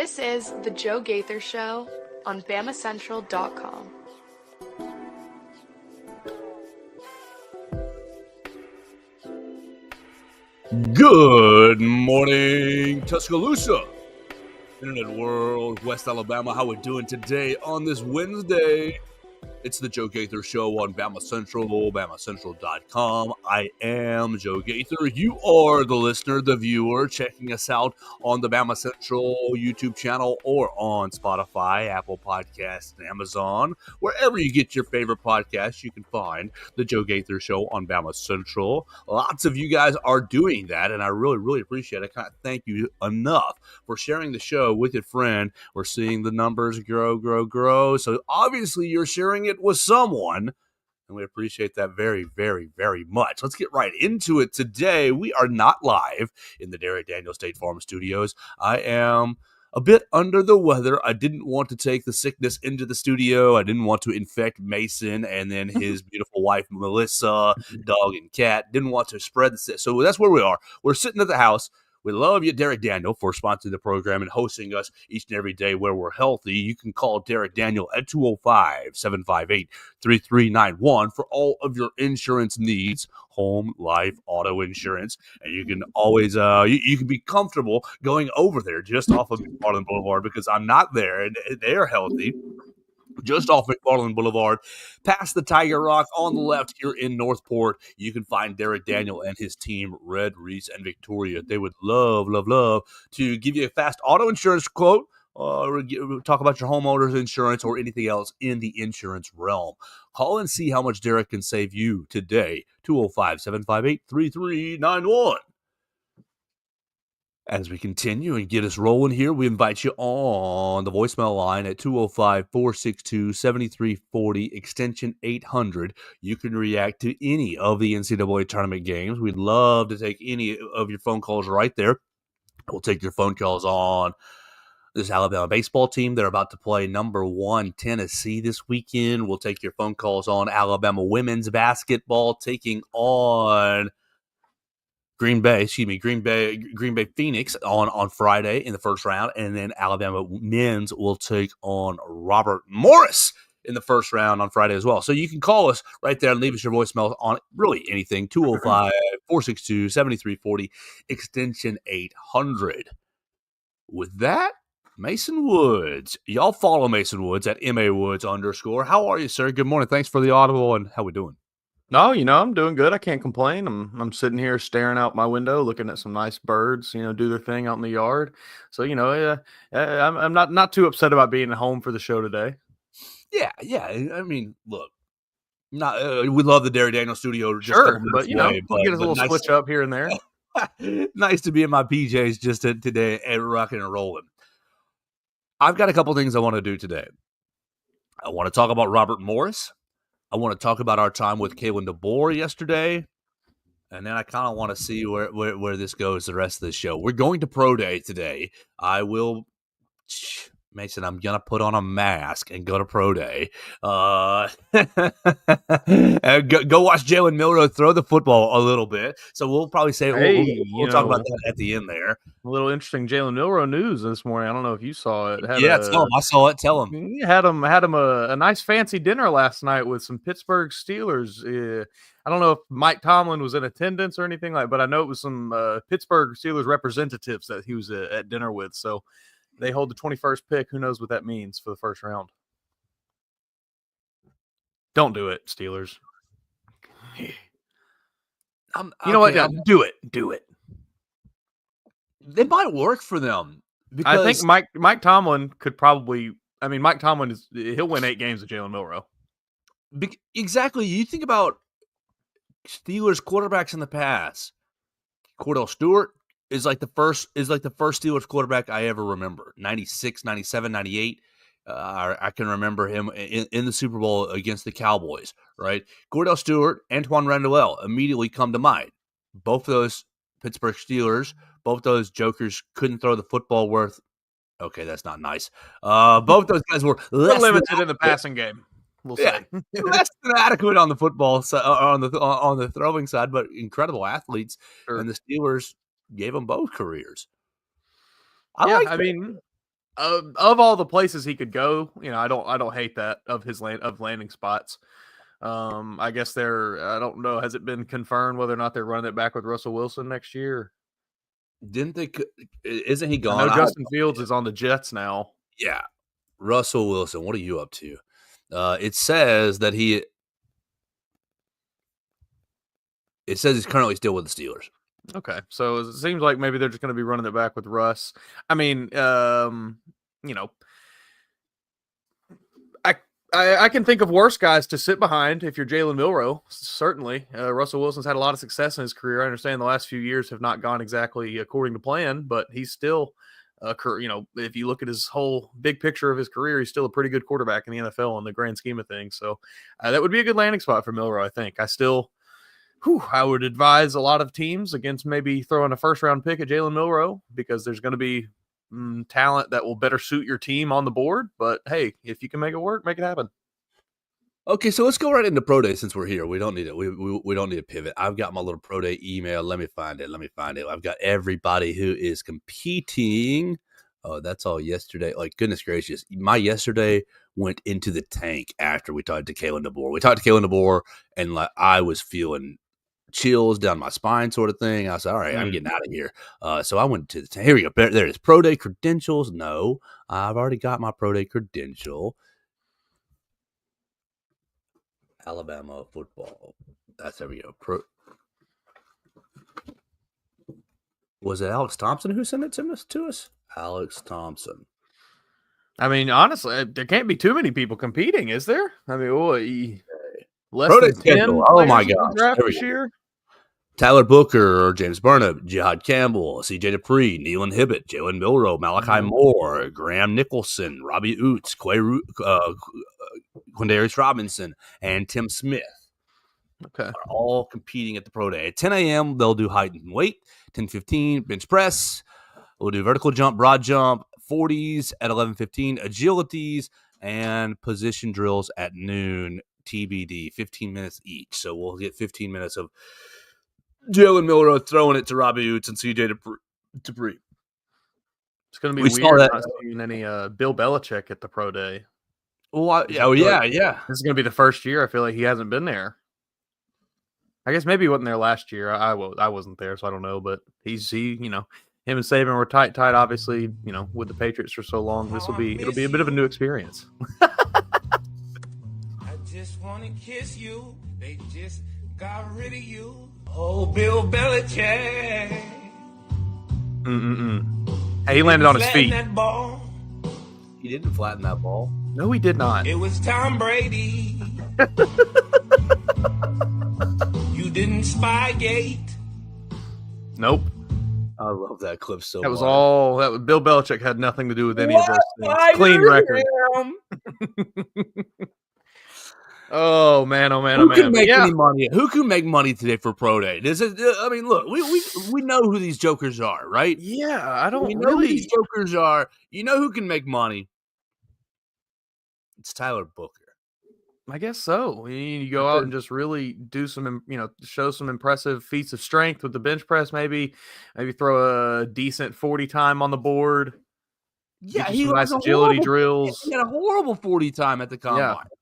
This is The Joe Gaither Show on BamaCentral.com. Good morning, Tuscaloosa, Internet World, West Alabama. How we doing today on this Wednesday? It's the Joe Gaither Show on BamaCentral, BamaCentral.com. I am Joe Gaither. You are the listener, the viewer, checking us out on the BamaCentral YouTube channel or on Spotify, Apple Podcasts, and Amazon. Wherever you get your favorite podcasts, you can find the Joe Gaither Show on BamaCentral. Lots of you guys are doing that, and I really, really appreciate it. I can't thank you enough for sharing the show with your friend. We're seeing the numbers grow. So obviously you're sharing it with someone, and we appreciate that very, very, very much. Let's get right into it today. We are not live in the Derek Daniel State Farm Studios. I am a bit under the weather. I didn't want to take the sickness into the studio. I didn't want to infect Mason and then his beautiful wife, Melissa, dog and cat. Didn't want to spread the sick. So that's where we are. We're sitting at the house. We love you, Derek Daniel, for sponsoring the program and hosting us each and every day where we're healthy. You can call Derek Daniel at 205-758-3391 for all of your insurance needs, home, life, auto insurance. And you can always, you can be comfortable going over there just off of McFarland Boulevard because I'm not there and they're healthy. Just off McFarland Boulevard, past the Tiger Rock on the left here in Northport, you can find Derek Daniel and his team, Red, Reese, and Victoria. They would love to give you a fast auto insurance quote or talk about your homeowner's insurance or anything else in the insurance realm. Call and see how much Derek can save you today. 205-758-3391. As we continue and get us rolling here, we invite you on the voicemail line at 205-462-7340, extension 800. You can react to any of the NCAA tournament games. We'd love to take any of your phone calls right there. We'll take your phone calls on this Alabama baseball team. They're about to play number 1 Tennessee this weekend. We'll take your phone calls on Alabama women's basketball taking on Green Bay Phoenix on Friday in the first round, and then Alabama men's will take on Robert Morris in the first round on Friday as well. So you can call us right there and leave us your voicemail on really anything, 205-462-7340, extension 800. With that, Mason Woods. Y'all follow Mason Woods at MAWoods_. How are you, sir? Good morning. Thanks for the audible, and how we doing? No, I'm doing good. I can't complain. I'm sitting here staring out my window, looking at some nice birds, do their thing out in the yard. So, I'm not too upset about being at home for the show today. Yeah. I mean, look, we love the Derek Daniel studio. Sure, but we'll get a little switch up here and there. Nice to be in my PJs just today and rocking and rolling. I've got a couple things I want to do today. I want to talk about Robert Morris. I want to talk about our time with Kalen DeBoer yesterday, and then I kind of want to see where this goes the rest of the show. We're going to Pro Day today. Mason, I'm going to put on a mask and go to Pro Day. Go watch Jalen Milroe throw the football a little bit. So we'll probably say we'll talk about that at the end there. A little interesting Jalen Milroe news this morning. I don't know if you saw it. Tell him. I saw it. Tell him. He had him a nice fancy dinner last night with some Pittsburgh Steelers. I don't know if Mike Tomlin was in attendance or anything but I know it was some Pittsburgh Steelers representatives that he was at dinner with. So they hold the 21st pick. Who knows what that means for the first round? Don't do it, Steelers. You know what? Do it. It might work for them. I think Mike Tomlin could probably. I mean, Mike Tomlin he'll win 8 games with Jalen Milroe. Exactly. You think about Steelers quarterbacks in the past. Cordell Stewart is like the first Steelers quarterback I ever remember. 96, 97, 98. I can remember him in the Super Bowl against the Cowboys, right? Cordell Stewart, Antoine Randall immediately come to mind. Both of those Pittsburgh Steelers, both those jokers couldn't throw the football worth. Okay, that's not nice. Both those guys were limited in the passing game. We'll say less than adequate on the football side, on the throwing side, but incredible athletes. Sure. And the Steelers gave them both careers. I mean, of all the places he could go, I don't hate that of his landing spots. I guess I don't know. Has it been confirmed whether or not they're running it back with Russell Wilson next year? Didn't they? Isn't he gone? I know Justin Fields is on the Jets now. Yeah. Russell Wilson, what are you up to? It says that he's currently still with the Steelers. Okay, so it seems like maybe they're just going to be running it back with Russ. I mean, I can think of worse guys to sit behind if you're Jalen Milroe. Certainly, Russell Wilson's had a lot of success in his career. I understand the last few years have not gone exactly according to plan, but he's still, if you look at his whole big picture of his career, he's still a pretty good quarterback in the NFL in the grand scheme of things. So that would be a good landing spot for Milroe, I think. I would advise a lot of teams against maybe throwing a first-round pick at Jalen Milroe because there's going to be talent that will better suit your team on the board. But, hey, if you can make it work, make it happen. Okay, so let's go right into Pro Day since we're here. We don't need it. We don't need a pivot. I've got my little Pro Day email. Let me find it. I've got everybody who is competing. Oh, that's all yesterday. Like, goodness gracious. My yesterday went into the tank after we talked to Kalen DeBoer. We talked to Kalen DeBoer, and like I was feeling chills down my spine sort of thing. I said, all right, I'm getting out of here. So I went to the here we go. There it is. Pro Day credentials. No, I've already got my Pro Day credential. Alabama football. There we go. Was it Alex Thompson who sent it to us? Alex Thompson. I mean, honestly, there can't be too many people competing, is there? I mean, less Pro Day than 10 schedule. Oh my gosh. gosh. This year? Tyler Booker, James Burnham, Jihad Campbell, C.J. Dupree, Nealon Hibbett, Jalen Milroe, Malachi Moore, Graham Nicholson, Robbie Oots, Quindarius Robinson, and Tim Smith. Okay. Are all competing at the Pro Day. At 10 a.m., they'll do height and weight, 10:15, bench press. We'll do vertical jump, broad jump, 40s at 11:15, agilities, and position drills at noon, TBD, 15 minutes each. So we'll get 15 minutes of Jalen Milroe throwing it to Robbie Oots and C.J. Dupree. It's going to be weird not seeing any Bill Belichick at the Pro Day. Well, yeah. This is going to be the first year I feel like he hasn't been there. I guess maybe he wasn't there last year. I wasn't there, so I don't know. But him and Saban were tight, obviously, with the Patriots for so long. It'll be a bit of a new experience. I just want to kiss you. They just got rid of you. Oh, Bill Belichick. Hey, he landed on his feet. That ball. He didn't flatten that ball. No, he did not. It was Tom Brady. You didn't Spygate. Nope. I love that clip so much. That was all. Bill Belichick had nothing to do with any of those things. Clean record. Oh man! Who can make any money? Who can make money today for Pro Day? I mean, look, we know who these jokers are, right? Yeah, I don't. We know who these jokers are. You know who can make money? It's Tyler Booker. I guess so. You go out and just really do some, show some impressive feats of strength with the bench press. Maybe throw a decent 40 time on the board. Yeah, he had nice agility drills. He had a horrible 40 time at the combine. Yeah.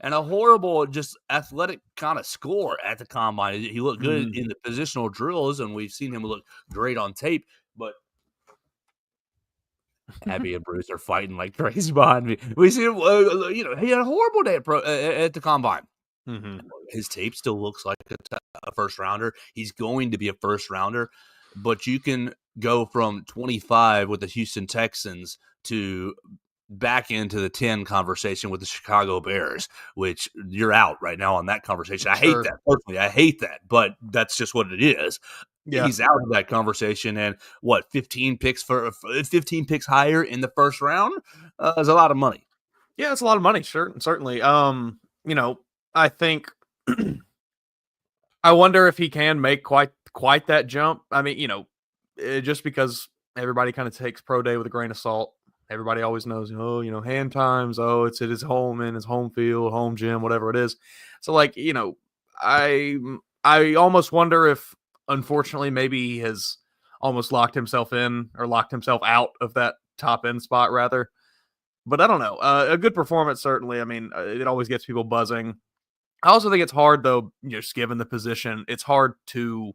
And a horrible, just athletic kind of score at the combine. He looked good in the positional drills, and we've seen him look great on tape. But Abby and Bruce are fighting like crazy behind me. We see him, he had a horrible day at the combine. Mm-hmm. His tape still looks like a first rounder. He's going to be a first rounder, but you can go from 25 with the Houston Texans to back into the 10 conversation with the Chicago Bears, which you're out right now on that conversation. I hate that personally. I hate that, but that's just what it is. Yeah. He's out of that conversation, and 15 picks higher in the first round is a lot of money. Yeah, it's a lot of money, certainly. I think I wonder if he can make quite that jump. I mean, just because everybody kind of takes Pro Day with a grain of salt. Everybody always knows, hand times. Oh, it's at his home, in his home field, home gym, whatever it is. So, I almost wonder if, unfortunately, maybe he has almost locked himself in or locked himself out of that top end spot, rather. But I don't know. A good performance, certainly. I mean, it always gets people buzzing. I also think it's hard, though, just given the position, it's hard to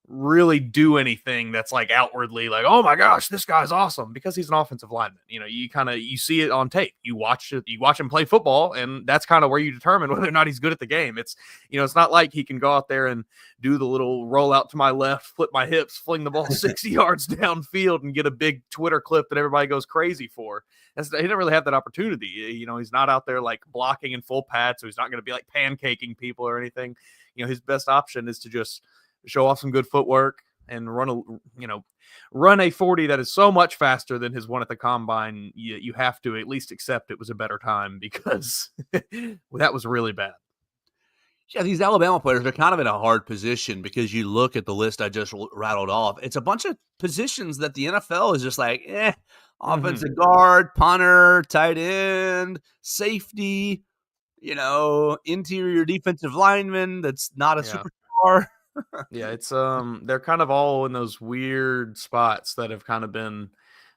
really do anything that's like outwardly like, oh my gosh, this guy's awesome, because he's an offensive lineman. You see it on tape. You watch him play football, and that's kind of where you determine whether or not he's good at the game. It's not like he can go out there and do the little roll out to my left, flip my hips, fling the ball 60 yards downfield and get a big Twitter clip that everybody goes crazy for. He didn't really have that opportunity. He's not out there like blocking in full pads, so he's not going to be like pancaking people or anything. His best option is to just show off some good footwork and run a 40 that is so much faster than his one at the combine. You have to at least accept it was a better time, because that was really bad. Yeah, these Alabama players are kind of in a hard position, because you look at the list I just rattled off. It's a bunch of positions that the NFL is just like, offensive guard, punter, tight end, safety, interior defensive lineman that's not a superstar. Yeah, it's they're kind of all in those weird spots that have kind of been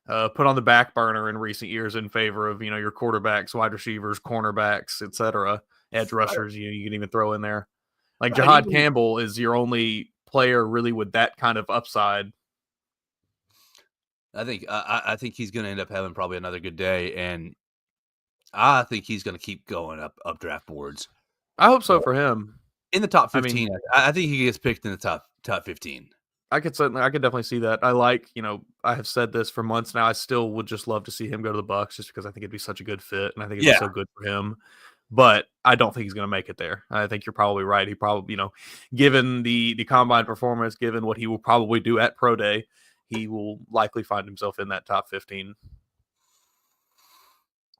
put on the back burner in recent years in favor of your quarterbacks, wide receivers, cornerbacks, etc., edge rushers. You can even throw in there like Jahad Campbell is your only player really with that kind of upside. I think he's going to end up having probably another good day, and I think he's going to keep going up draft boards. I hope so for him. In the top 15, I think he gets picked in the top 15. I could definitely see that. I have said this for months now. I still would just love to see him go to the Bucs, just because I think it'd be such a good fit, and I think it'd be so good for him. But I don't think he's going to make it there. I think you're probably right. He probably, given the combine performance, given what he will probably do at Pro Day, he will likely find himself in that top 15.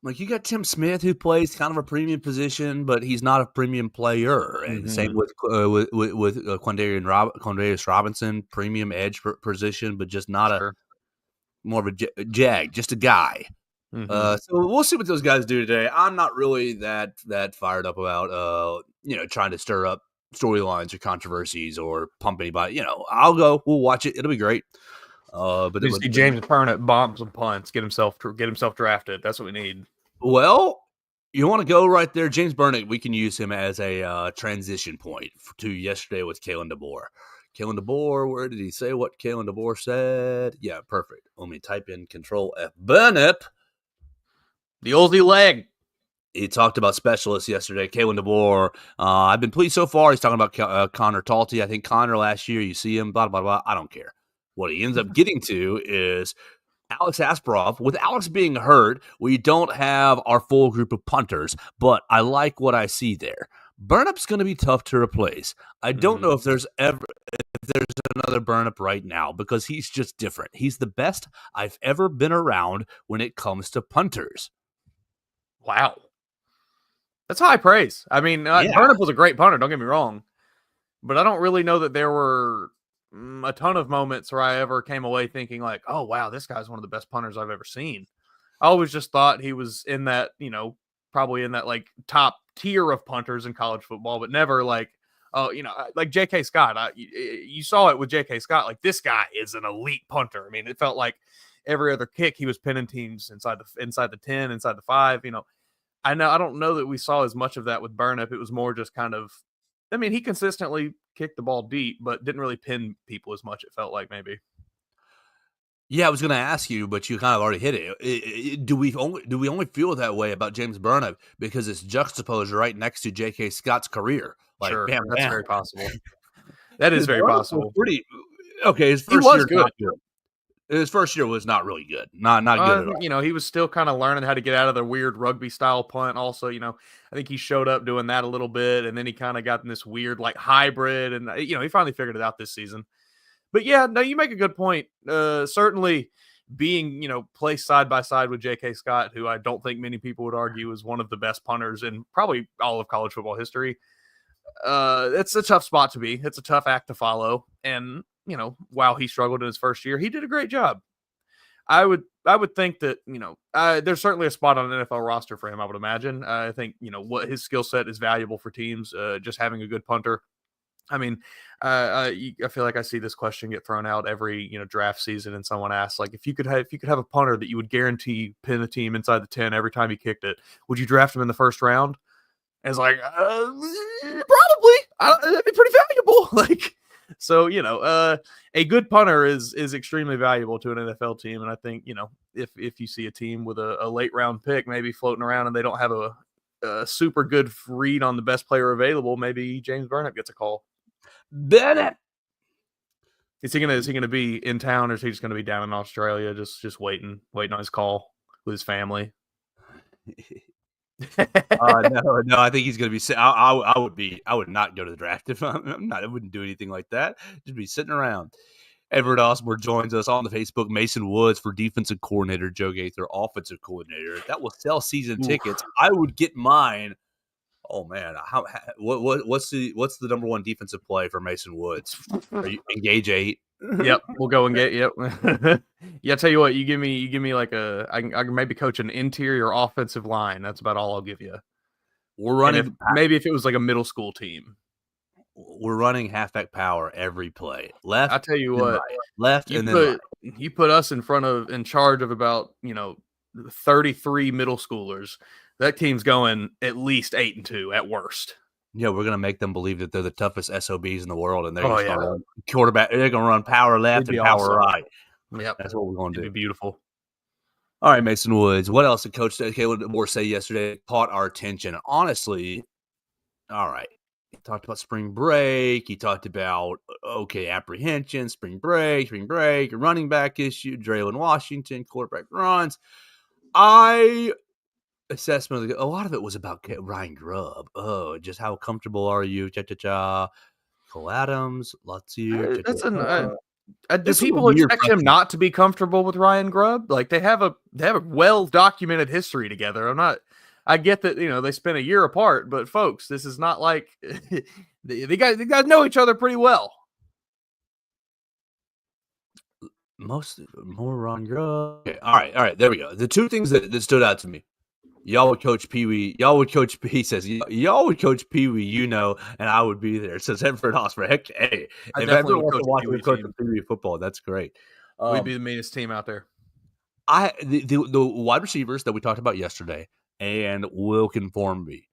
Like, you got Tim Smith, who plays kind of a premium position, but he's not a premium player. And same with Quandarius Robinson, premium edge position, but just not more of a jag, just a guy. So we'll see what those guys do today. I'm not really that fired up about trying to stir up storylines or controversies or pump anybody. I'll go. We'll watch it. It'll be great. But you see James Burnett bombs and punts, get himself drafted. That's what we need. Well, you want to go right there, James Burnett. We can use him as a transition point to yesterday with Kalen DeBoer. Kalen DeBoer, where did he say what Kalen DeBoer said? Yeah, perfect. Let me type in Control F. Burnett, the Aussie leg. He talked about specialists yesterday. Kalen DeBoer. I've been pleased so far. He's talking about Connor Talty. I think Connor last year. You see him. Blah blah blah. I don't care. What he ends up getting to is Alex Asparov. With Alex being hurt, we don't have our full group of punters, but I like what I see there. Burnup's going to be tough to replace. I don't know if there's another Burnup right now, because he's just different. He's the best I've ever been around when it comes to punters. Wow. That's high praise. I mean, Burnup was a great punter, don't get me wrong, but I don't really know that there were a ton of moments where I ever came away thinking like, oh, wow, this guy's one of the best punters I've ever seen. I always just thought he was in that, probably in that like top tier of punters in college football, but never like, like J.K. Scott. You saw it with J.K. Scott. Like, this guy is an elite punter. I mean, it felt like every other kick he was pinning teams inside the 10, inside the 5. I don't know that we saw as much of that with Burnup. It was more just kind of, I mean, he consistently kicked the ball deep, but didn't really pin people as much, it felt like, maybe. Yeah, I was going to ask you, but you kind of already hit it. Do we only feel that way about James Burnett because it's juxtaposed right next to J.K. Scott's career? Like, sure, bam, that's bam. very possible. That is very possible. His first year good. His first year was not really good. Not good at all. He was still kind of learning how to get out of the weird rugby style punt. Also, I think he showed up doing that a little bit, and then he kind of got in this weird like hybrid, and he finally figured it out this season. But yeah, no, you make a good point. Certainly being, placed side by side with J.K. Scott, who I don't think many people would argue is one of the best punters in probably all of college football history. It's a tough spot to be. It's a tough act to follow. And, while he struggled in his first year, he did a great job. I would think that, there's certainly a spot on an NFL roster for him, I would imagine. I think, what his skill set is valuable for teams, just having a good punter. I mean, I feel like I see this question get thrown out every draft season, and someone asks like, if you could have a punter that you would guarantee pin a team inside the 10 every time he kicked it, would you draft him in the first round? And it's like, probably. That'd be pretty valuable. Like, so a good punter is extremely valuable to an NFL team, and I think if you see a team with a late round pick maybe floating around and they don't have a super good read on the best player available, maybe James Burnett gets a call. Bennett. Is he gonna be in town, or is he just gonna be down in Australia, just waiting on his call with his family? No, I think he's gonna be. I would not go to the draft if I'm not. I wouldn't do anything like that. Just be sitting around. Everett Osborne joins us on the Facebook. Mason Woods for defensive coordinator, Joe Gaither offensive coordinator. That will sell season tickets. I would get mine. Oh man, what's the number one defensive play for Mason Woods? Are you engage 8? Yep, we'll go and get. Yep. Yeah, I tell you what, you give me like I can maybe coach an interior offensive line. That's about all I'll give you. We're running maybe if it was like a middle school team. We're running halfback power every play. Left. I tell you what, right. Left and then right. You put us in charge of about 33 middle schoolers. That team's going at least 8-2 at worst. Yeah, we're gonna make them believe that they're the toughest SOBs in the world, and they're gonna run quarterback. They're gonna run power left and power right. Yep, that's what we're gonna do. It'd be beautiful. All right, Mason Woods. What else did Coach Kalen DeBoer say yesterday? Caught our attention. Honestly, all right. He talked about spring break. He talked about apprehension, spring break, running back issue, Draylon Washington, quarterback runs. Assessment. A lot of it was about Ryan Grubb. Oh, just how comfortable are you? Cole Adams, Latu. Do people expect him not to be comfortable with Ryan Grubb? Like they have a well documented history together. I get that they spent a year apart, but folks, this is not like the guys know each other pretty well. More Ryan Grubb. Okay, all right. There we go. The two things that stood out to me. Y'all would coach Pee Wee. He says, y'all would coach Pee Wee, and I would be there. Says Everett Osborne. Heck, hey, if everyone wants to watch me coach Pee Wee football, that's great. We'd be the meanest team out there. The wide receivers that we talked about yesterday and Wilkin Formby.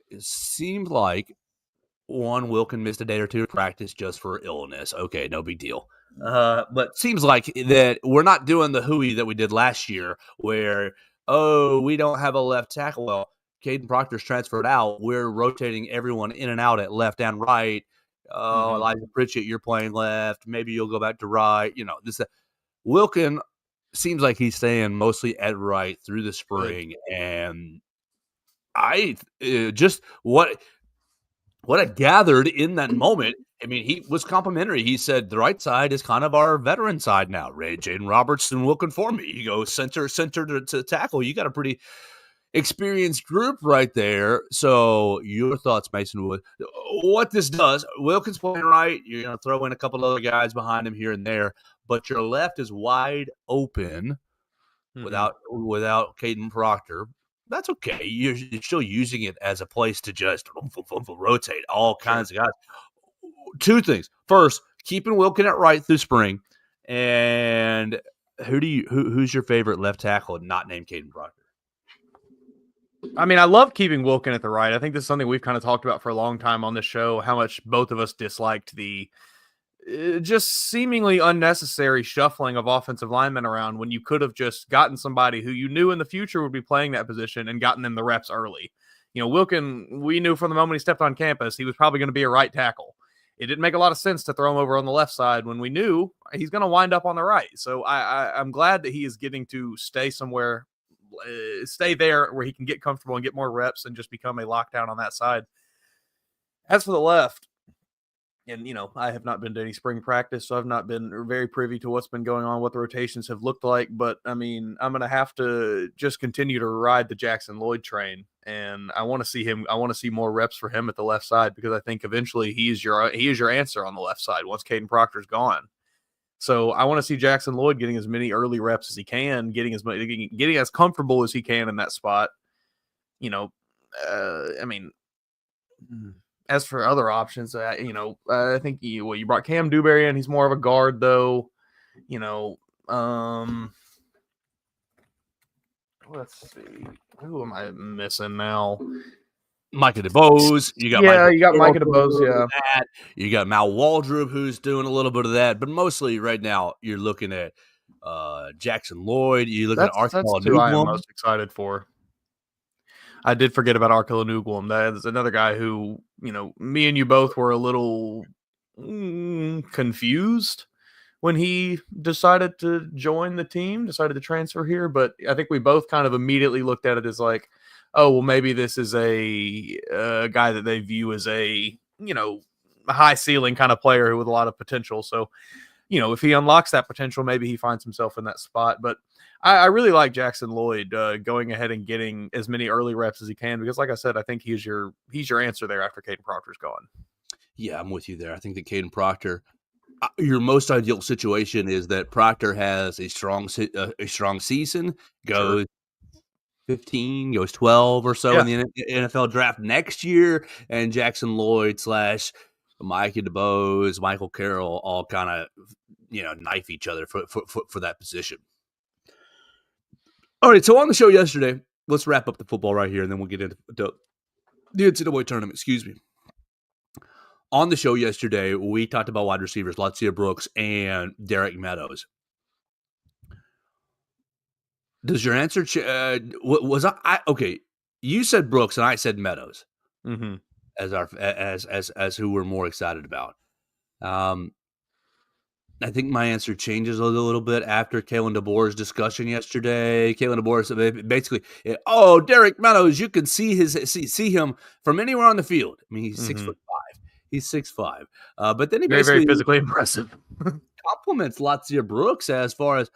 It seemed like Wilkin missed a day or two of practice just for illness. Okay, no big deal. But seems like that we're not doing the hooey that we did last year where – we don't have a left tackle. Well, Caden Proctor's transferred out. We're rotating everyone in and out at left and right. Elijah Pritchett, you're playing left. Maybe you'll go back to right. Wilkin seems like he's staying mostly at right through the spring. And I just what I gathered in that moment, I mean, he was complimentary. He said the right side is kind of our veteran side now. Jaden Roberts and Wilkin Formby. You go center to tackle. You got a pretty experienced group right there. So your thoughts, Mason Wood. What this does, Wilkin's playing right. You're going to throw in a couple other guys behind him here and there. But your left is wide open without Caden Proctor. That's okay. You're still using it as a place to just rotate all kinds of guys. Two things. First, keeping Wilkin at right through spring, and who's your favorite left tackle not named Caden Proctor? I mean, I love keeping Wilkin at the right. I think this is something we've kind of talked about for a long time on this show, how much both of us disliked the just seemingly unnecessary shuffling of offensive linemen around when you could have just gotten somebody who you knew in the future would be playing that position and gotten them the reps early. Wilkin, we knew from the moment he stepped on campus, he was probably going to be a right tackle. It didn't make a lot of sense to throw him over on the left side when we knew he's going to wind up on the right. So I'm glad that he is getting to stay somewhere, stay there where he can get comfortable and get more reps and just become a lockdown on that side. As for the left, and, I have not been to any spring practice, so I've not been very privy to what's been going on, what the rotations have looked like. But, I mean, I'm going to have to just continue to ride the Jackson Lloyd train. And I want to see him. I want to see more reps for him at the left side because I think eventually he is your answer on the left side once Caden Proctor's gone. So I want to see Jackson Lloyd getting as many early reps as he can, getting as comfortable as he can in that spot. I mean, as for other options, I think you brought Cam Dewberry in. He's more of a guard, though. Let's see. Who am I missing now? Micah DeBose. You got you got Micah DeBose. Yeah, that. You got Mal Waldrop, who's doing a little bit of that, but mostly right now you're looking at Jackson Lloyd. You look at that's Arkansas who I am Newblum. most excited for. I did forget about Arkela Newblum. That is another guy who, me and you both were a little confused when he decided to join the team, decided to transfer here. But I think we both kind of immediately looked at it as like, oh, well, maybe this is a guy that they view as a high ceiling kind of player with a lot of potential. So, if he unlocks that potential, maybe he finds himself in that spot. But I really like Jackson Lloyd going ahead and getting as many early reps as he can because, like I said, I think he's your answer there after Caden Proctor's gone. Yeah, I'm with you there. I think that Caden Proctor, your most ideal situation is that Proctor has a strong season, goes 15, goes 12 or so in the NFL draft next year, and Jackson Lloyd / Micah DeBose, Michael Carroll all kind of knife each other for that position. All right, so on the show yesterday, let's wrap up the football right here, and then we'll get into the NCAA tournament. Excuse me. On the show yesterday, we talked about wide receivers, Latia Brooks and Derek Meadows. Does your answer was I okay? You said Brooks, and I said Meadows as our as who we're more excited about. I think my answer changes a little bit after Kalen DeBoer's discussion yesterday. Kalen DeBoer said basically, Derek Meadows, you can see him from anywhere on the field. I mean, he's 6'5". He's 6'5". But then he basically very physically impressive. compliments Latia Brooks as far as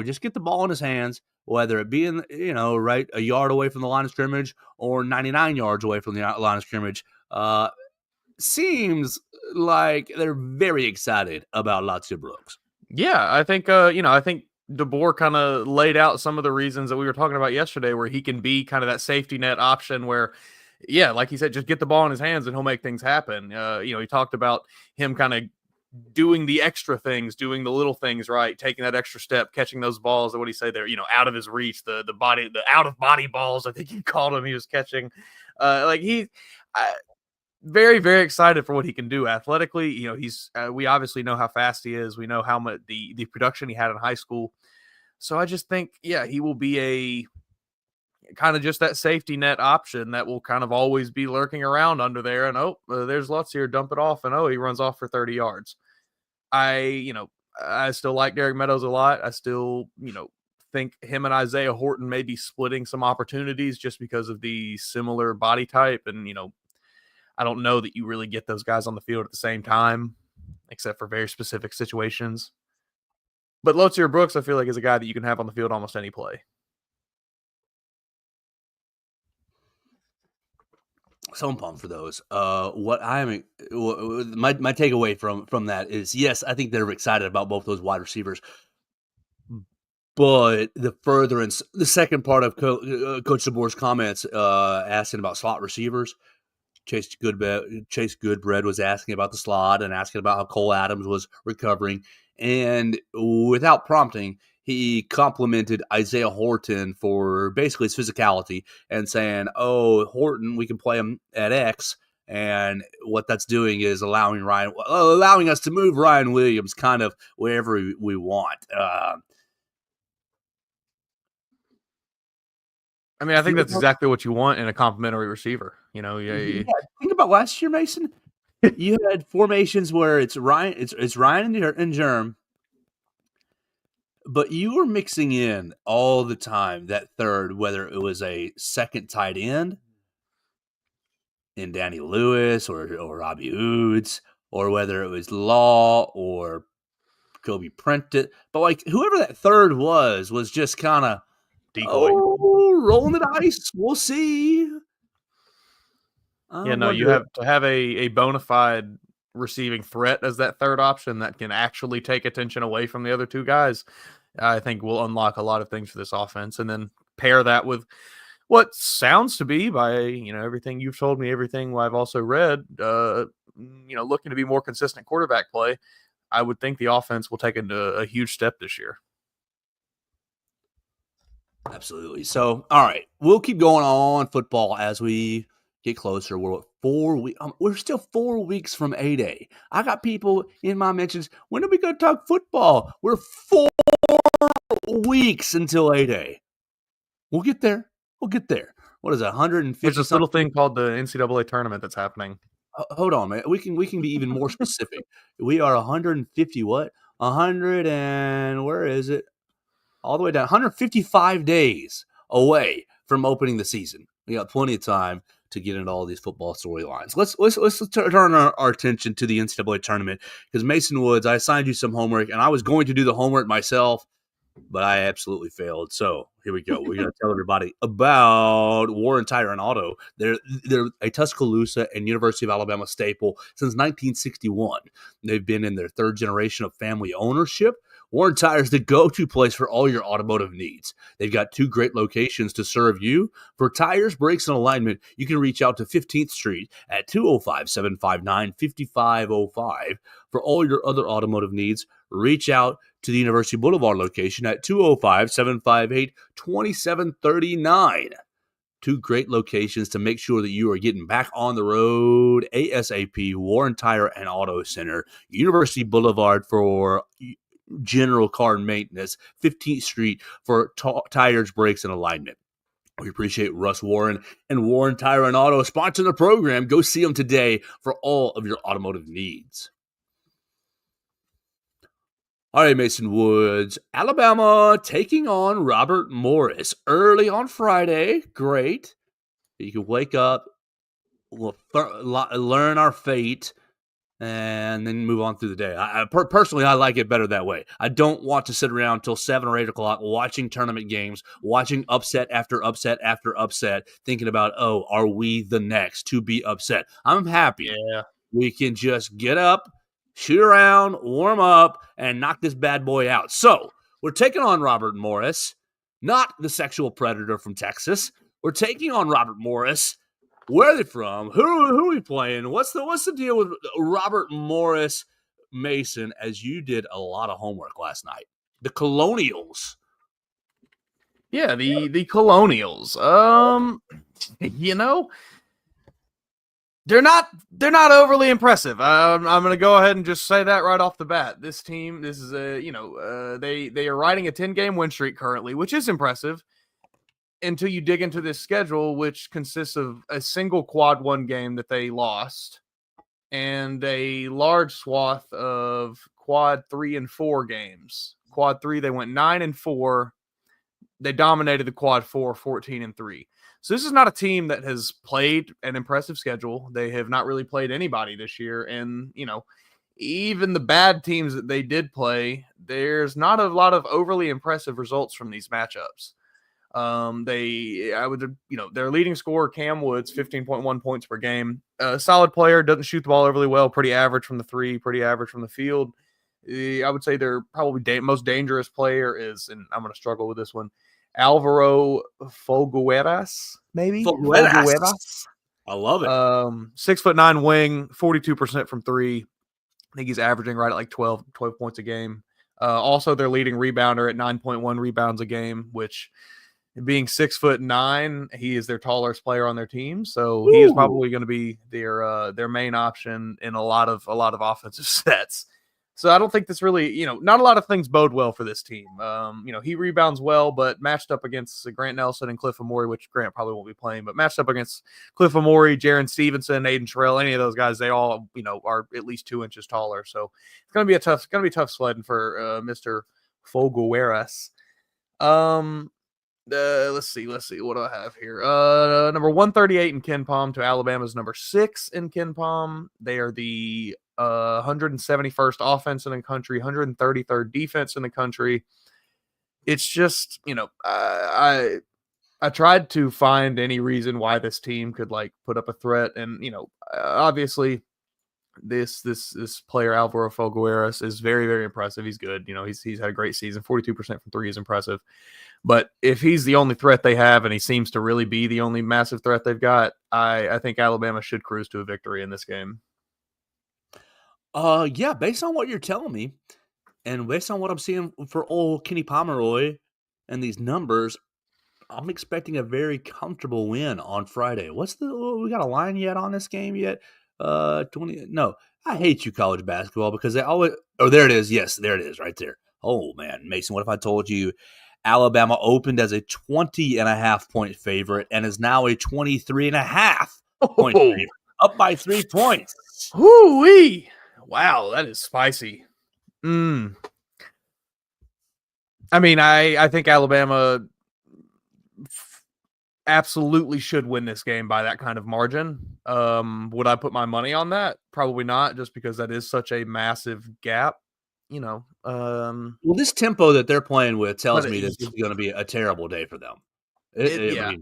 just get the ball in his hands, whether it be in right a yard away from the line of scrimmage or 99 yards away from the line of scrimmage. Seems like they're very excited about Latia Brooks. Yeah, I think I think DeBoer kind of laid out some of the reasons that we were talking about yesterday, where he can be kind of that safety net option where, yeah, like he said, just get the ball in his hands and he'll make things happen. He talked about him kind of doing the extra things, doing the little things right, taking that extra step, catching those balls. What do you say there? Out of his reach, the out of body balls. I think he called him. He was catching. Very, very excited for what he can do athletically. He's we obviously know how fast he is. We know how much the production he had in high school. So I just think, he will be a kind of just that safety net option that will kind of always be lurking around under there. And there's lots here, dump it off, and he runs off for 30 yards. I still like Derek Meadows a lot. I still think him and Isaiah Horton may be splitting some opportunities just because of the similar body type, and I don't know that you really get those guys on the field at the same time, except for very specific situations. But Latia Brooks, I feel like, is a guy that you can have on the field almost any play. So I'm pumped for those. My takeaway from that is, yes, I think they're excited about both those wide receivers. But the second part of Coach DeBoer's comments, asking about slot receivers. Chase Goodbread was asking about the slot and asking about how Cole Adams was recovering. And without prompting, he complimented Isaiah Horton for basically his physicality and saying, Horton, we can play him at X. And what that's doing is allowing us to move Ryan Williams kind of wherever we want. I mean, I think that's exactly what you want in a complimentary receiver. Think about last year, Mason. You had formations where it's Ryan and Germ, but you were mixing in all the time that third, whether it was a second tight end in Danny Lewis or Robbie Oods, or whether it was Law or Kobe Prentice. But whoever that third was just kind of decoy. Rolling the dice. We'll see. You have to have a bona fide receiving threat as that third option that can actually take attention away from the other two guys. I think will unlock a lot of things for this offense, and then pair that with What sounds to be, by everything you've told me, everything I've also read, looking to be more consistent quarterback play, I would think the offense will take a huge step this year. Absolutely. So, all right, we'll keep going on football as we get closer. We're 4 weeks. We're still 4 weeks from A-Day. I got people in my mentions. When are we going to talk football? We're 4 weeks until A-Day. We'll get there. We'll get there. What is it? 150? There's this little thing called the NCAA tournament that's happening. Hold on, man. We can be even more specific. We are 150. What? 100 and where is it? All the way down 155 days away from opening the season. We got plenty of time to get into all these football storylines. Let's turn our attention to the NCAA tournament, because Mason Woods, I assigned you some homework, and I was going to do the homework myself, but I absolutely failed. So here we go. We're going to tell everybody about Warren Tire and Auto. They're a Tuscaloosa and University of Alabama staple since 1961. They've been in their third generation of family ownership. Warren Tire is the go-to place for all your automotive needs. They've got 2 great locations to serve you. For tires, brakes, and alignment, you can reach out to 15th Street at 205-759-5505. For all your other automotive needs, reach out to the University Boulevard location at 205-758-2739. 2 great locations to make sure that you are getting back on the road ASAP. Warren Tire and Auto Center, University Boulevard for general car maintenance, 15th Street for tires, brakes, and alignment. We appreciate Russ Warren and Warren Tire and Auto sponsoring the program. Go see them today for all of your automotive needs. All right, Mason Woods, Alabama taking on Robert Morris early on Friday. Great. You can wake up, learn our fate, and then move on through the day. Personally, I like it better that way. I don't want to sit around until 7 or 8 o'clock watching tournament games, watching upset after upset after upset, thinking about, oh, are we the next to be upset? I'm happy. Yeah. We can just get up, shoot around, warm up, and knock this bad boy out. So we're taking on Robert Morris, not the sexual predator from Texas. We're taking on Robert Morris. Where are they from? Who are we playing? What's the deal with Robert Morris, Mason, as you did a lot of homework last night? The Colonials. Yeah, the Colonials. They're not overly impressive. I'm going to go ahead and just say that right off the bat. This team, this is they are riding a 10-game win streak currently, which is impressive, until you dig into this schedule, which consists of a single quad 1 game that they lost and a large swath of quad 3 and 4 games. Quad 3, they went 9-4. They dominated the quad 4, 14-3. So this is not a team that has played an impressive schedule. They have not really played anybody this year. And, even the bad teams that they did play, there's not a lot of overly impressive results from these matchups. Their leading scorer, Cam Woods, 15.1 points per game. Solid player, doesn't shoot the ball overly well, pretty average from the 3, pretty average from the field. I would say their probably most dangerous player is, and I'm going to struggle with this one, Alvaro Fogueras, maybe? Fogueras. I love it. 6'9" wing, 42% from 3. I think he's averaging right at like 12 points a game. Also, their leading rebounder at 9.1 rebounds a game, which, being 6'9", he is their tallest player on their team, so he is probably going to be their main option in a lot of offensive sets. So I don't think this really, not a lot of things bode well for this team. He rebounds well, but matched up against Grant Nelson and Cliff Amore, which Grant probably won't be playing, but matched up against Cliff Amore, Jaron Stevenson, Aiden Terrell, any of those guys, they all, are at least 2 inches taller. So it's going to be tough sledding for Mr. Fogueras. Let's see. What do I have here? Number 138 in KenPom to Alabama's number 6 in KenPom. They are the 171st offense in the country, 133rd defense in the country. It's just, I tried to find any reason why this team could put up a threat, and obviously This player Alvaro Figueroa is very, very impressive. He's good. He's had a great season. 42% from three is impressive. But if he's the only threat they have, and he seems to really be the only massive threat they've got, I think Alabama should cruise to a victory in this game. Yeah, based on what you're telling me, and based on what I'm seeing for old Kenny Pomeroy and these numbers, I'm expecting a very comfortable win on Friday. We got a line yet on this game yet? 20. No, I hate you, college basketball, because they always. Oh, there it is. Yes, there it is, right there. Oh man, Mason, what if I told you Alabama opened as a 20.5 point favorite and is now a 23.5 point favorite, up by 3 points. Whoo-wee! Wow, that is spicy. I mean, I think Alabama absolutely should win this game by that kind of margin. Would I put my money on that? Probably not, just because that is such a massive gap. Well, this tempo that they're playing with tells me this is going to be a terrible day for them. Yeah.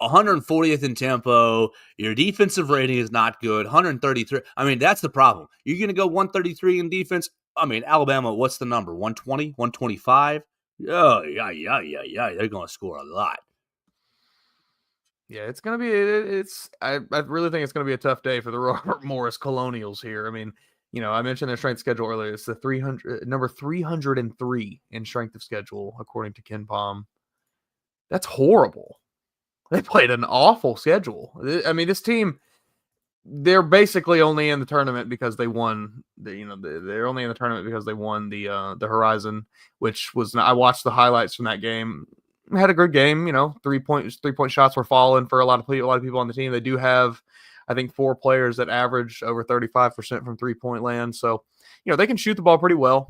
140th in tempo. Your defensive rating is not good. 133. I mean, that's the problem. You're going to go 133 in defense. I mean, Alabama, what's the number? 120, 125? Oh, yeah. They're going to score a lot. Yeah, it's going to be I really think it's going to be a tough day for the Robert Morris Colonials here. I mean, I mentioned their strength schedule earlier. It's the number 303 in strength of schedule, according to Ken Pom. That's horrible. They played an awful schedule. I mean, this team, they're basically only in the tournament because they won. They're only in the tournament because they won the Horizon, which was. I watched the highlights from that game. Had a good game. 3-point shots were falling for a lot of people on the team. They do have, I think, 4 players that average over 35% from 3-point land. So, they can shoot the ball pretty well,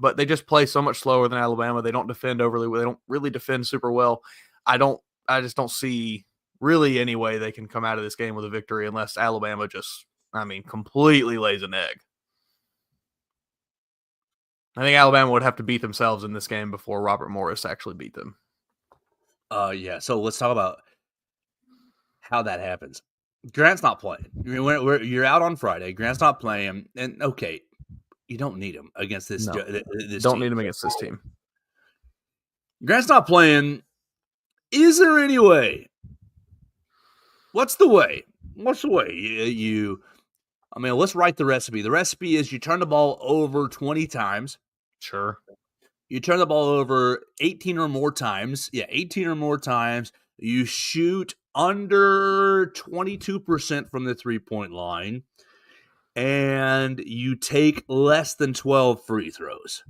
but they just play so much slower than Alabama. They don't defend overly well. They don't really defend super well. I just don't see really any way they can come out of this game with a victory unless Alabama just, completely lays an egg. I think Alabama would have to beat themselves in this game before Robert Morris actually beat them. Yeah. So let's talk about how that happens. Grant's not playing. You're out on Friday. Grant's not playing, and okay, you don't need him against this. No, this don't team. need him against this team. Grant's not playing. Is there any way? What's the way? Let's write the recipe. The recipe is you turn the ball over 20 times. Sure. You turn the ball over 18 or more times. Yeah, 18 or more times. You shoot under 22% from the 3-point line. And you take less than 12 free throws.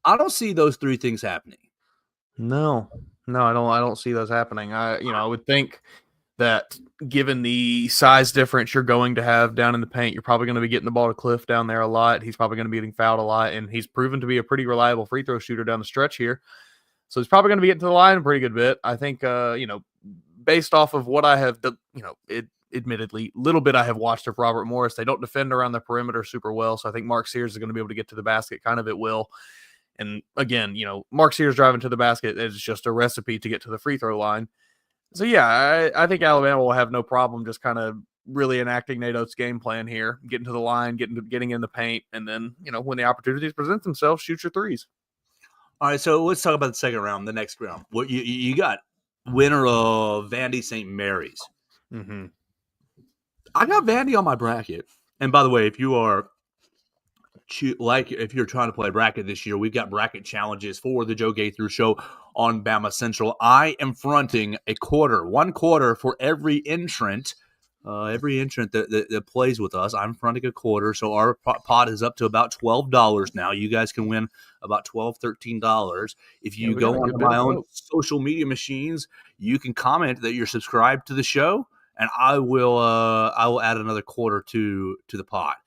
I don't see those 3 things happening. No, I don't see those happening. I would think that given the size difference you're going to have down in the paint, you're probably going to be getting the ball to Cliff down there a lot. He's probably going to be getting fouled a lot, and he's proven to be a pretty reliable free throw shooter down the stretch here. So he's probably going to be getting to the line a pretty good bit. I think, based off of what I have, admittedly, little bit I have watched of Robert Morris, they don't defend around the perimeter super well. So I think Mark Sears is going to be able to get to the basket kind of at will. And again, Mark Sears driving to the basket is just a recipe to get to the free throw line. So yeah, I think Alabama will have no problem just kind of really enacting Nate Oates' game plan here, getting to the line, getting in the paint, and then, when the opportunities present themselves, shoot your threes. All right, so let's talk about the second round, the next round. What you got? Winner of Vandy St. Mary's. Mm-hmm. I got Vandy on my bracket. And by the way, if you are if you're trying to play bracket this year, we've got bracket challenges for the Joe Gaither Show on BamaCentral. I am fronting one quarter for every entrant. Every entrant that plays with us, I'm fronting a quarter. So our pot is up to about $12 now. You guys can win about $12, $13. If you go onto my own social media machines, you can comment that you're subscribed to the show, and I will add another quarter to the pot.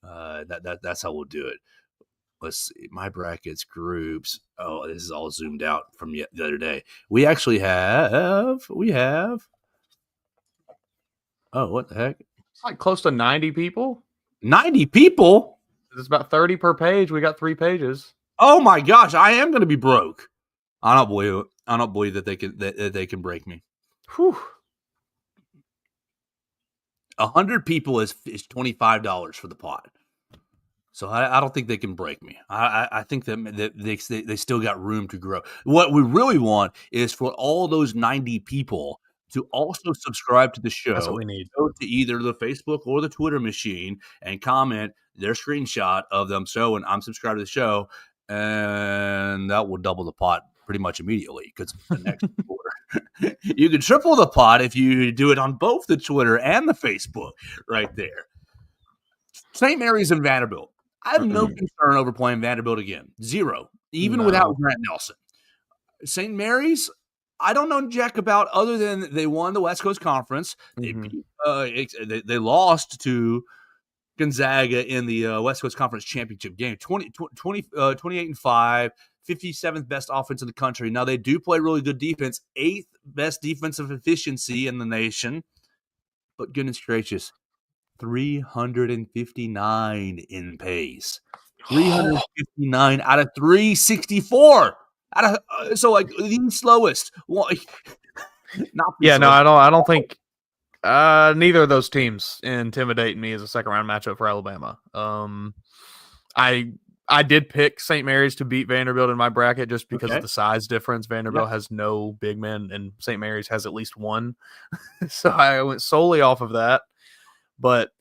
That's how we'll do it. Let's see. My brackets, groups. Oh, this is all zoomed out from the other day. We actually have. Oh, what the heck? It's like close to 90 people. 90 people? It's about 30 per page. We got 3 pages. Oh my gosh, I am going to be broke. I don't believe it. I don't believe that they can break me. Whew. 100 people is $25 for the pot. So I don't think they can break me. I think that they still got room to grow. What we really want is for all those 90 people to also subscribe to the That's what show, we need. go to either the Facebook or the Twitter machine and comment their screenshot of them showing I'm subscribed to the show, and that will double the pot pretty much immediately because the next quarter. You can triple the pot if you do it on both the Twitter and the Facebook right there. St. Mary's and Vanderbilt. I have no concern over playing Vanderbilt again. Zero. Even without Grant Nelson. St. Mary's, I don't know jack about other than they won the West Coast Conference. They beat, they lost to Gonzaga in the West Coast Conference championship game. 28-5, 57th best offense in the country. Now, they do play really good defense. 8th best defensive efficiency in the nation. But goodness gracious, 359 in pace. 359 out of 364. So like the slowest. Not yeah, no, I don't think neither of those teams intimidate me as a second round matchup for Alabama. I did pick St. Mary's to beat Vanderbilt in my bracket just because of the size difference. Vanderbilt has no big men, and St. Mary's has at least one. So I went solely off of that. But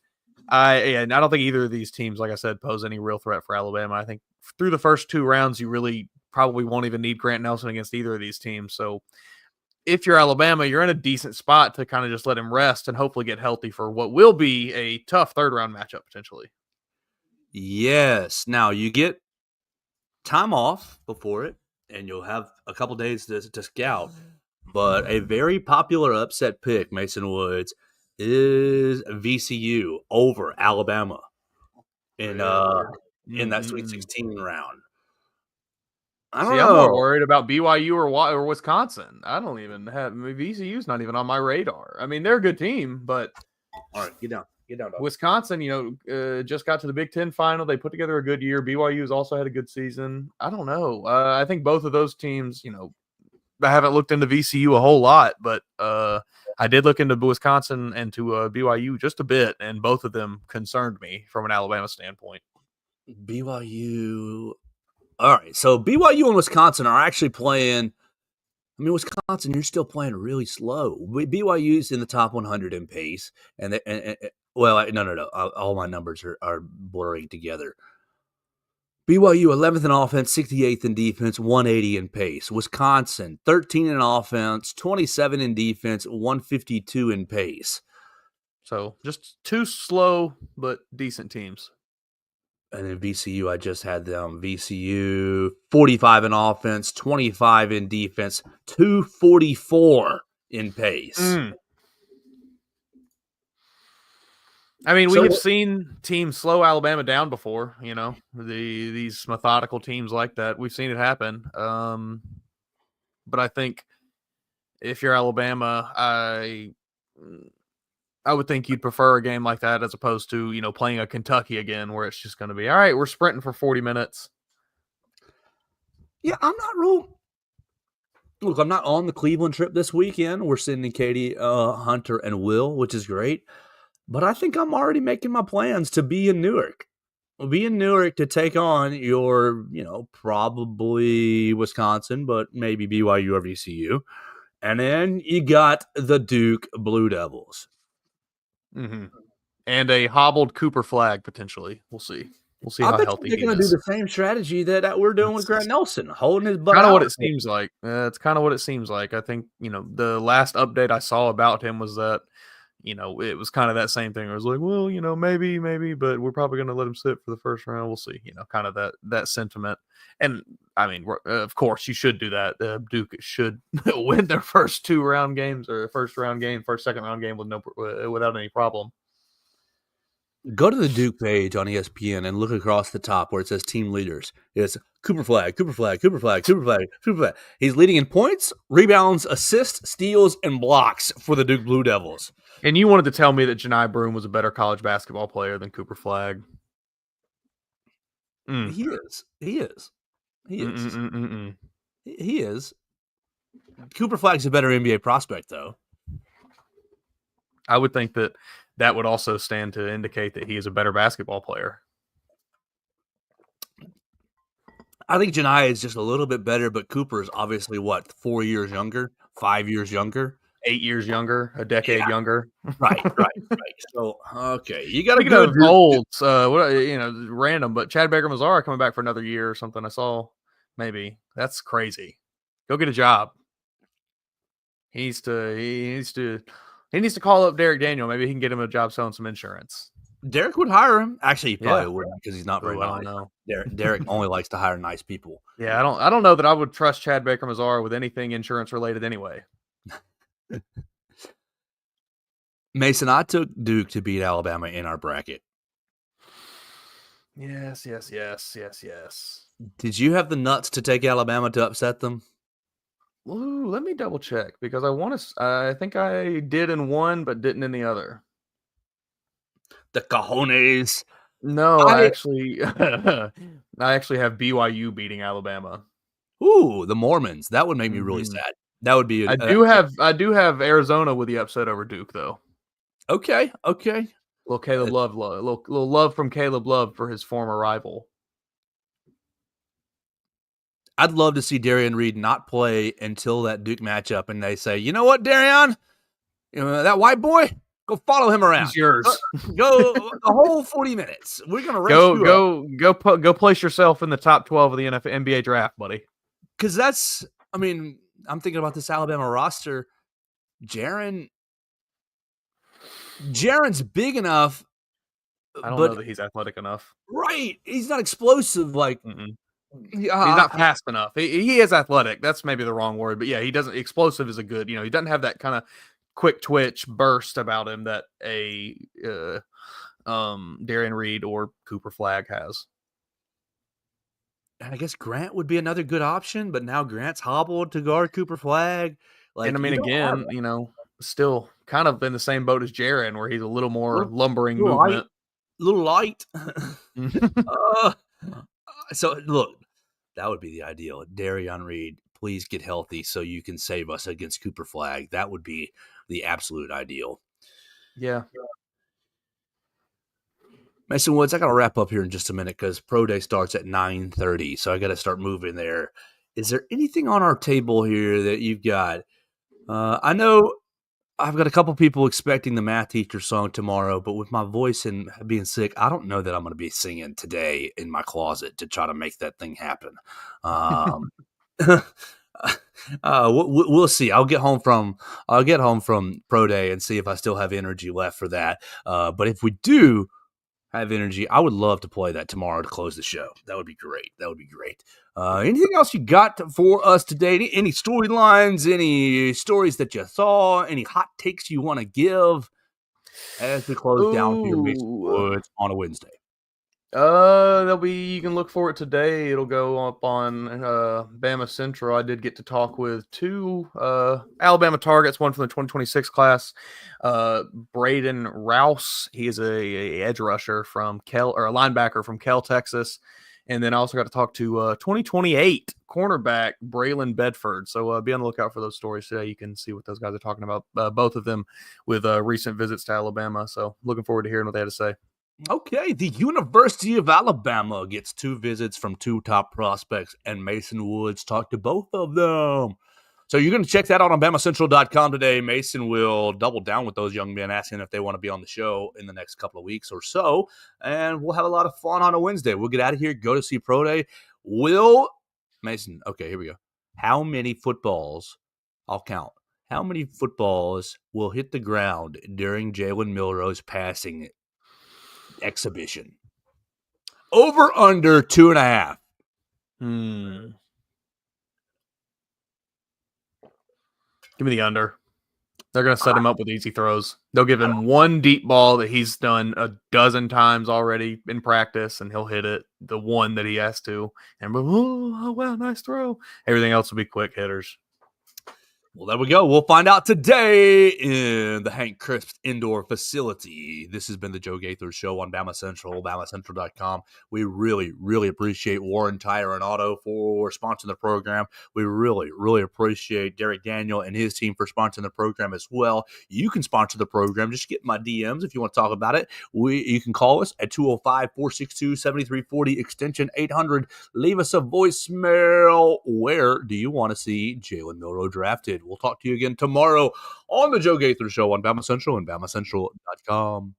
I don't think either of these teams, like I said, pose any real threat for Alabama. I think through the first two rounds, you really probably won't even need Grant Nelson against either of these teams. So if you're Alabama, you're in a decent spot to kind of just let him rest and hopefully get healthy for what will be a tough third round matchup potentially. Yes. Now you get time off before it, and you'll have a couple days to scout. But a very popular upset pick, Mason Woods, is VCU over Alabama in that Sweet 16 round. I don't know. I'm more worried about BYU or Wisconsin. I don't even have VCU's not even on my radar. I mean, they're a good team, but all right, get down. Dog. Wisconsin, just got to the Big Ten final. They put together a good year. BYU's also had a good season. I don't know. I think both of those teams, I haven't looked into VCU a whole lot, but I did look into Wisconsin and to BYU just a bit, and both of them concerned me from an Alabama standpoint. BYU. All right, so BYU and Wisconsin are actually playing. I mean, Wisconsin, you're still playing really slow. BYU's in the top 100 in pace, no. All my numbers are blurring together. BYU 11th in offense, 68th in defense, 180 in pace. Wisconsin 13 in offense, 27 in defense, 152 in pace. So just two slow but decent teams. And then VCU, I just had them. VCU 45 in offense, 25 in defense, 244 in pace. I mean, we have seen teams slow Alabama down before, these methodical teams like that. We've seen it happen. But I think if you're Alabama, I would think you'd prefer a game like that as opposed to, playing a Kentucky again where it's just going to be, all right, we're sprinting for 40 minutes. Yeah, I'm not real. Look, I'm not on the Cleveland trip this weekend. We're sending Katie, Hunter, and Will, which is great. But I think I'm already making my plans to be in Newark. Be in Newark to take on your, probably Wisconsin, but maybe BYU or VCU. And then you got the Duke Blue Devils. Mm-hmm. And a hobbled Cooper Flag, potentially. We'll see. We'll see how healthy he is. They're going to do the same strategy that we're doing with Grant Nelson, holding his butt. Kind of what it seems like. It's kind of what it seems like. I think, the last update I saw about him was that, it was kind of that same thing. It was like, well, maybe, but we're probably going to let him sit for the first round. We'll see, kind of that sentiment. And I mean, of course you should do that. Duke should win their first second round game without any problem. Go to the Duke page on ESPN and look across the top where it says team leaders. It's Cooper Flag. He's leading in points, rebounds, assists, steals, and blocks for the Duke Blue Devils. And you wanted to tell me that Janai Broome was a better college basketball player than Cooper Flag. He is. He is. Cooper Flag's a better NBA prospect, though. I would think that that would also stand to indicate that he is a better basketball player. I think Janiyah is just a little bit better, but Cooper is obviously, 4 years younger, 5 years younger? 8 years younger, a decade younger. Right. So, okay, you got a Speaking good of dude. olds, random, but Chad Baker Mazara coming back for another year or something. I saw maybe that's crazy. Go get a job. He needs to call up Derek Daniel. Maybe he can get him a job selling some insurance. Derek would hire him. Actually, he probably Yeah. wouldn't because he's not very I don't nice. know. Derek only likes to hire nice people. Yeah, I don't know that I would trust Chad Baker Mazara with anything insurance related anyway. Mason, I took Duke to beat Alabama in our bracket. Yes. Did you have the nuts to take Alabama to upset them? Ooh, let me double check because I think I did in one, but didn't in the other. The cojones. No, I actually have BYU beating Alabama. Ooh, the Mormons. That would make me really sad. That would be. I do have Arizona with the upset over Duke though. Okay. Little Caleb Love, little love from Caleb Love for his former rival. I'd love to see Darian Reed not play until that Duke matchup, and they say, "You know what, Darian? That white boy, go follow him around. He's yours. Go the whole 40 minutes. We're gonna race you up. Go place yourself in the top 12 of the NBA draft, buddy. Because I'm thinking about this Alabama roster. Jaren's big enough. I don't know that he's athletic enough. Right. He's not explosive. He's not fast enough. He is athletic. That's maybe the wrong word. But yeah, he doesn't. Explosive is a good, he doesn't have that kind of quick twitch burst about him that a Darian Reed or Cooper Flagg has. And I guess Grant would be another good option, but now Grant's hobbled to guard Cooper Flagg. Still kind of in the same boat as Jaren, where he's a little more lumbering movement. Little light. So, look, that would be the ideal. Darian Reed, please get healthy so you can save us against Cooper Flagg. That would be the absolute ideal. Yeah. Mason Woods, I got to wrap up here in just a minute because Pro Day starts at 9:30, so I got to start moving there. Is there anything on our table here that you've got? I know I've got a couple people expecting the math teacher song tomorrow, but with my voice and being sick, I don't know that I'm going to be singing today in my closet to try to make that thing happen. We'll see. I'll get home from Pro Day and see if I still have energy left for that. But if we do have energy, I would love to play that tomorrow to close the show. That would be great. Anything else you got for us today? Any storylines, any stories that you saw, any hot takes you want to give as we close down here Woods on a Wednesday? You can look for it today. It'll go up on BamaCentral. I did get to talk with two Alabama targets, one from the 2026 class, Braden Rouse. He is a edge rusher from a linebacker from Kel, Texas. And then I also got to talk to 2028 cornerback Braylon Bedford. So be on the lookout for those stories today. You can see what those guys are talking about, both of them with recent visits to Alabama. So looking forward to hearing what they had to say. Okay, the University of Alabama gets 2 visits from 2 top prospects, and Mason Woods talked to both of them. So you're going to check that out on BamaCentral.com today. Mason will double down with those young men, asking if they want to be on the show in the next couple of weeks or so, and we'll have a lot of fun on a Wednesday. We'll get out of here, go to see Pro Day. Mason, okay, here we go. How many footballs, I'll count, how many footballs will hit the ground during Jalen Milroe's passing exhibition? Over under 2.5. Give me the under. They're going to set him up with easy throws. They'll give him one deep ball that he's done a dozen times already in practice, and he'll hit it, the one that he has to. And, oh wow, nice throw. Everything else will be quick hitters. Well, there we go. We'll find out today in the Hank Crisp Indoor Facility. This has been the Joe Gaither Show on BamaCentral, BamaCentral.com. We really, really appreciate Warren Tire and Auto for sponsoring the program. We really, really appreciate Derek Daniel and his team for sponsoring the program as well. You can sponsor the program. Just get my DMs if you want to talk about it. You can call us at 205-462-7340, extension 800. Leave us a voicemail. Where do you want to see Jalen Milroe drafted? We'll talk to you again tomorrow on the Joe Gaither Show on Bama Central and BamaCentral.com.